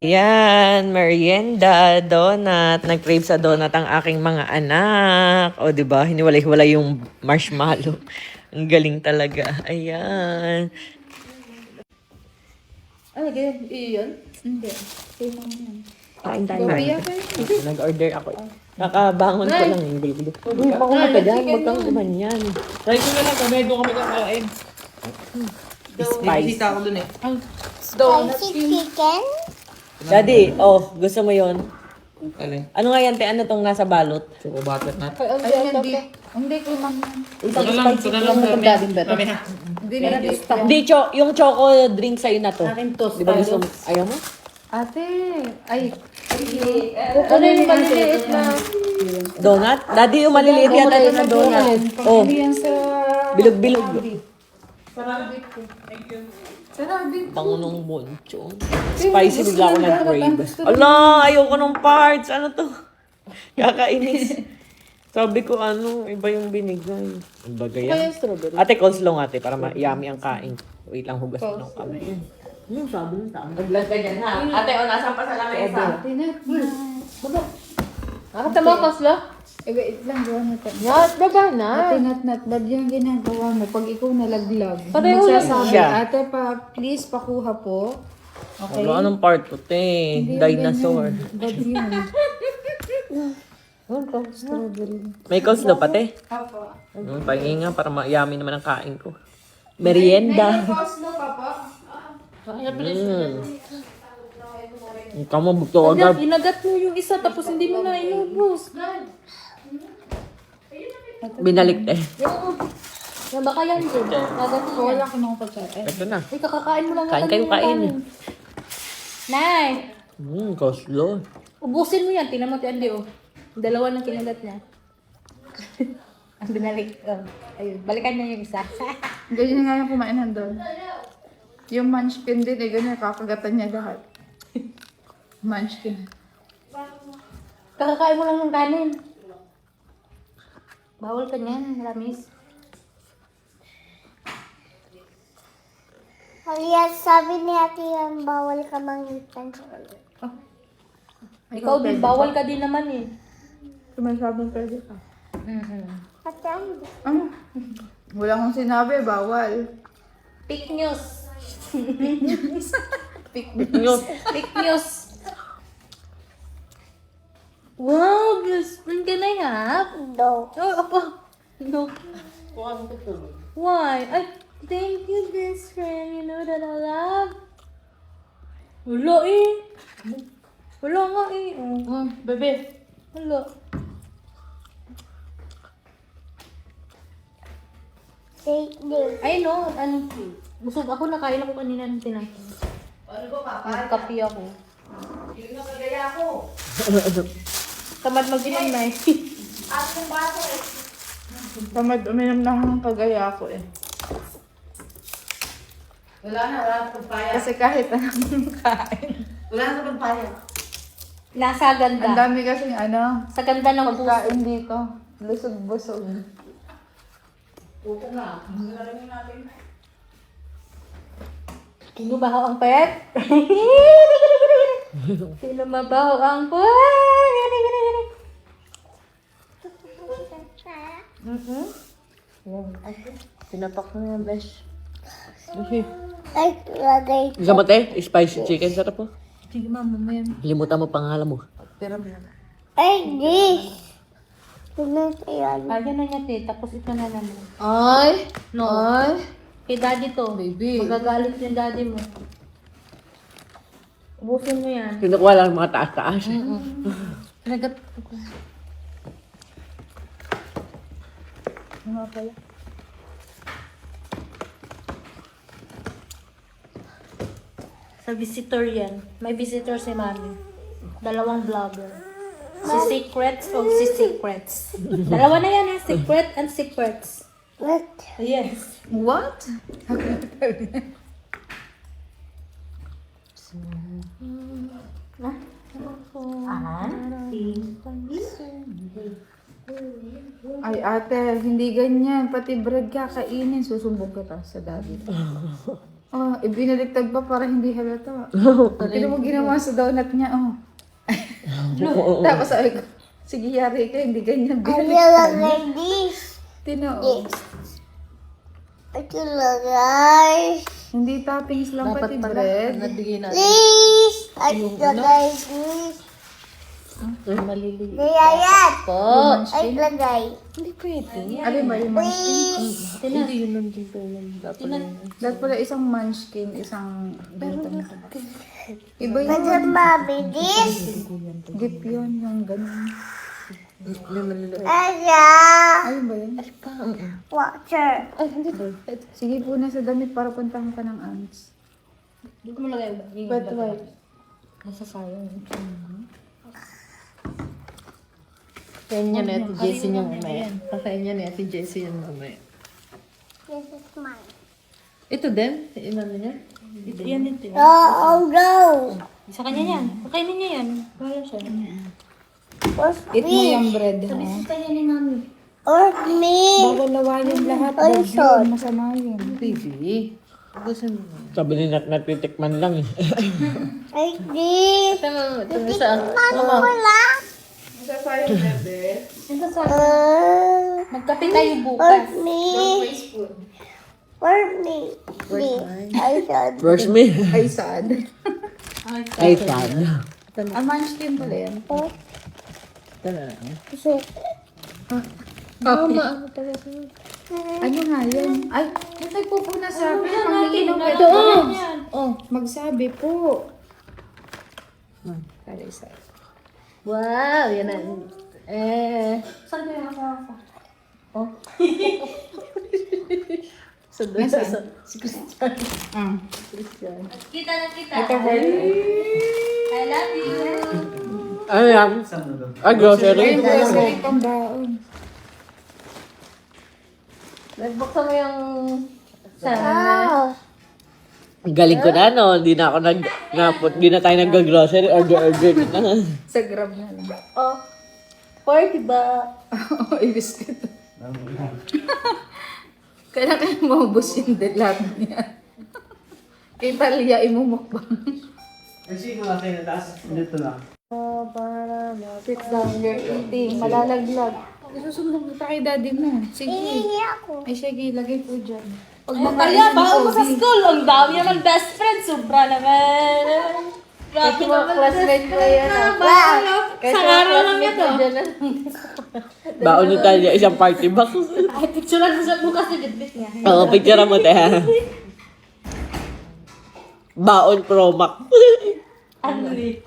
Yan, merienda, donut. Nag-crave sa donut ang aking mga anak. O, di ba? Hiniwalay-hiwalay yung marshmallow. Ang galing talaga. Ayan. Ano, ganyan? Iyon? Hindi. Same lang yan. Kain tayo. Bobby, ako Nag-order ako. Kakabangon ko lang yung gulo-gulo. Uy, makuha ka dyan. Huwag kang gumanyan. Try ko na lang kami, doon kami kakain. Spice. Bisita ako doon eh. Donut. Chicken? Daddy, gusto mo yon? Alin? Ano nga yan, te? Ano tong nasa balot? Choco butter nut. Ay, hindi ko mang... Ito na lang kami. Kami na. Hindi na gusto. Hindi, yung choco drink sa'yo na to. Akin toast. Di ba gusto mo? Ayaw mo? Ate, ay. Ano yung maliliit na? Donut? Daddy, yung maliliit yan. Ito na donut. Oh, Hindi yan sa... bilog-bilog. Sarabing. Bango nung boncho. Spicy, bigla ako nag-crave. Ala, ayoko ng parts. Ano to? Kakainis. Sabi ko, iba yung binigay. Ang bagay yan. Strawberry. Ate, coleslaw nga, ate, para yummy ang kain. Wait lang, hugas ko ng kamay. Sabi ng tao. Nag-vlog ka dyan, ha? Ate, nasan pa sa lamesa? Baba. Nakatama kasla? Eh, wait lang, gawa na tayo. Nat, baba na. Ate, nat, ba't yung ginagawa mo? Pag ikaw nalaglag, Pareho lang magsasabi, siya. ate, please, pakuha po. Okay? Ano, anong part to, te? Dinosaur. Ba't yun? Strawberry. May coleslaw pa, te? Apo. Pahingi nga, para yummy naman ang kain ko. Merienda. Coleslaw pa po? Ikaw mo, bukto agad. Inagat mo yung isa tapos hindi mo na inubos. Binalik, te. Yung baka yan din. Nagat mo. Wala ko nang pagkain. Ito na. Ay, kakakain mo lang. Kain kayo, kain. Nay, Coleslaw. ubusin mo yan. Tingnan mo, Ate Andy, oh. Dalawa lang kinagat niya. Ang binalik. Oh. Ayun, balikan niya yung isa. Ganyan nga yung kumain nandun. Yung munchkin din, ganyan, kakagatan niya lahat. Munchkin. Kakakain mo lang ng kanin. Bawal ka niyan, lamis. Kaya sabi ni ate yung bawal ka mangitan sa ulo. Ikaw din, bawal ka din naman eh. Sumasabing pwede ka. Ate, ano? Ano? Wala akong sinabi, bawal. Fake news. Yun. Fake news. Wow, best friend ka na yan. No. Oh, apa. No. Why? Ay, thank you, best friend. You know that I love. Wala eh. Wala nga eh. Oh. Bebe. Wala. Fake news. Ay, no. Ano? Busog ako. Nakain ako kanina ng tinapay. Ano ba, papa? Nagkapi ako. Hindi na kagaya ako. Tamad mag-inom na eh. Tamad uminom na ng kagaya ko eh. Wala na pagpaya. Kasi kahit anong kain. Wala na pagpaya. Nasa Ang ganda. dami kasing Sa ganda ng puso. pagkain dito. Lusog-busog. Sino baho ang pet? Sino mabaho ang pet? Sinapak mo yung besh. Ay, lagay. Isa mo, te? Spicy chicken. Sarap po. Sige ma'am, mamaya. Limutan mo pangalan mo. Ay, this. Ano yan? Kaya na niya te, tapos ito na naman. Ay! No. Ay! Kay daddy to. Baby. Magagalit yung daddy mo. Ubusin mo yan. Kinukuha lang mga taas-taas. Nagat ako. Ano pala? Sa visitor yan. May visitor si mami. Dalawang vlogger. Si Secrets o si Secrets. Dalawa na yan eh. Secret and Secrets. What? Yes. What? Ay ate, hindi ganyan. Pati bread kakainin. Susumbong kita sa daddy. Oh, ibinaliktad pa para hindi halata. Pero mo ginawa sa donut niya, oh. Tapos sabi ko, sige, yari ka, hindi ganyan. I will Binaliktad. like this. Tinoo. Ito lang, guys. Hindi toppings lang pati bread. Nabigay natin. Please. Ito like this. Maliliit. Niyayat. Po. Ay, lagay. Hindi pwede. Alin ba yung munchkin? Please. Hindi yun nandito yun. Dapat yun. Dapat pala isang munchkin, isang gluten. Iba yun. Kasi mami, this. Gip yun, yung ganun. May maliliit. Aya. Ayun ba yun? Water. Ay, hindi ba? Sige po na sa damit para puntahan ka ng ants. Hindi ko malagay. But why? Masasayang. Kaya niya na ito Jessie yung mamaya. Kaya niya na ito Jessie yung mamaya. This is mine. Ito din? Inano niya? Yan din. Oh, no. Sa kanya yan. Pakainin niya yan. Bahala siya. What's Eat mo me? yung bread, ha? Sa kanya ni mami. Or me? Bawal lawayan lahat. Ay, Bawal short. yun, masama yun. Baby. Gusto mo. Sabi ni Nat, titikman lang eh. Like this. Ito sa Ano wala? Masasayang bebe. Magkape tayo Or bukas. me? Or me? Me. I said. Where's me? Ay, sad. Ay, sad. Ah, munchkin pala yan. Ito na lang. Mama, ano nga yan? Ay, yung nagpupuna sa akin. Pangiinom ka Ito, doon. oh. Magsabi po. Kala isa. Wow, yan na. Saan ba yung asawa ko? Sa doon. Si Christian. Ah. Christian. Kita na kita. Ito, heart. I love you. Ano yan? Ah, grocery? Ay, grocery pang baon. Nagbuksan mo yung Oh. Ang galing ko na, no? Hindi na ako hindi na tayo nag-grocery, order na. Sa Grab na lang. Oh, party ba? Oo, i-biscuit. Kailangan maubos yung lahat niya. Kay Talia, imumukbang. Sit down, you're eating. Malalaglag. Isusunod kita kay daddy mo. Sige. Hihingi ako. Ay, sige, lagay po dyan. Pag Ay, makain kaya, ng baka mo sa Kobe. school. Ang dami naman best friend. Sobra naman. Grabe naman. Classmate ko yan. Sa araw lang ito. Baon ni Talia, isang party box. Ay, picturean mo sa bukas na bitbit niya. Oo, picture mo, te. Baon Pro Max. Ano eh?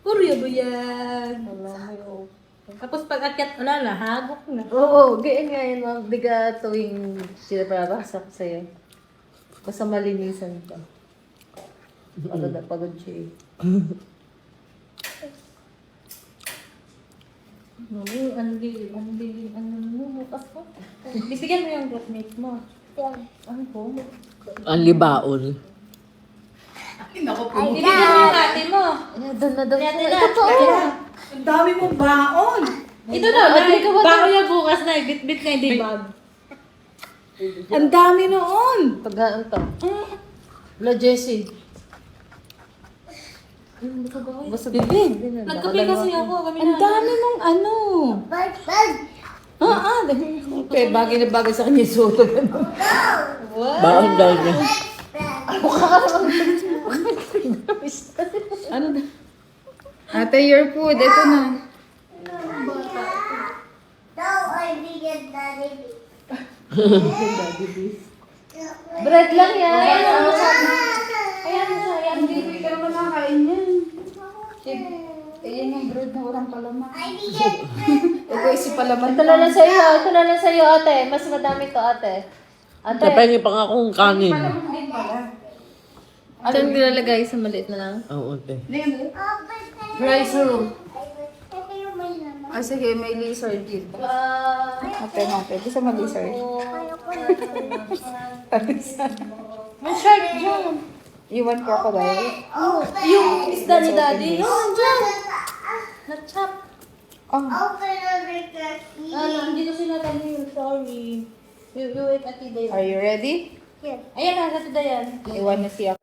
Puryo ba yan? Tapos pag akyat, wala na, hagok na. Oo, ganyan nga yun. Biga tuwing sila parabasa ko sa'yo. Basta malinisan ka. Pagod na pagod siya eh. Ano, bukas ko. Bibigyan mo yung groupmate mo. Ano po? Ang libaon. Bibigyan mo yung ate mo. Doon na doon. Ate na. Ang dami mong baon! Ito na, bako niya bukas na, bit-bit na hindi bag. Ang dami noon! Pag ano to? Wala Jessie. Basta bibig. Nagkape kasi ako, kami Ang dami mong ano! Bag, bag. Okay, bagay na bagay sa kanya yung soto. Baon daw niya. Ano na? Ate, your food. Ito na. No, I didn't daddy. Bread lang yan. Hindi ko ikaw makakain yan. Ayan yung bread na walang palaman. I didn't. Ito ay si palaman. Ito na lang sa'yo. Ito na lang sa'yo ate. Mas madami to ate. Ate. Napengi pa nga akong kanin. Ito yung nilalagay sa maliit na lang. Oo, te. Rice room. Ito yung may laman. Ah, sige, may lizard dito. Ate, ate. Gusto mo lizard? May shark dyan. You want crocodile? Yung isda ni daddy. Oh, dyan. Na-chop. Oh, Open over the key. Hindi ko sila sorry. You wait, Ate Dayan. Are you ready? Yes. Ayan na, Ate Dayan. I wanna see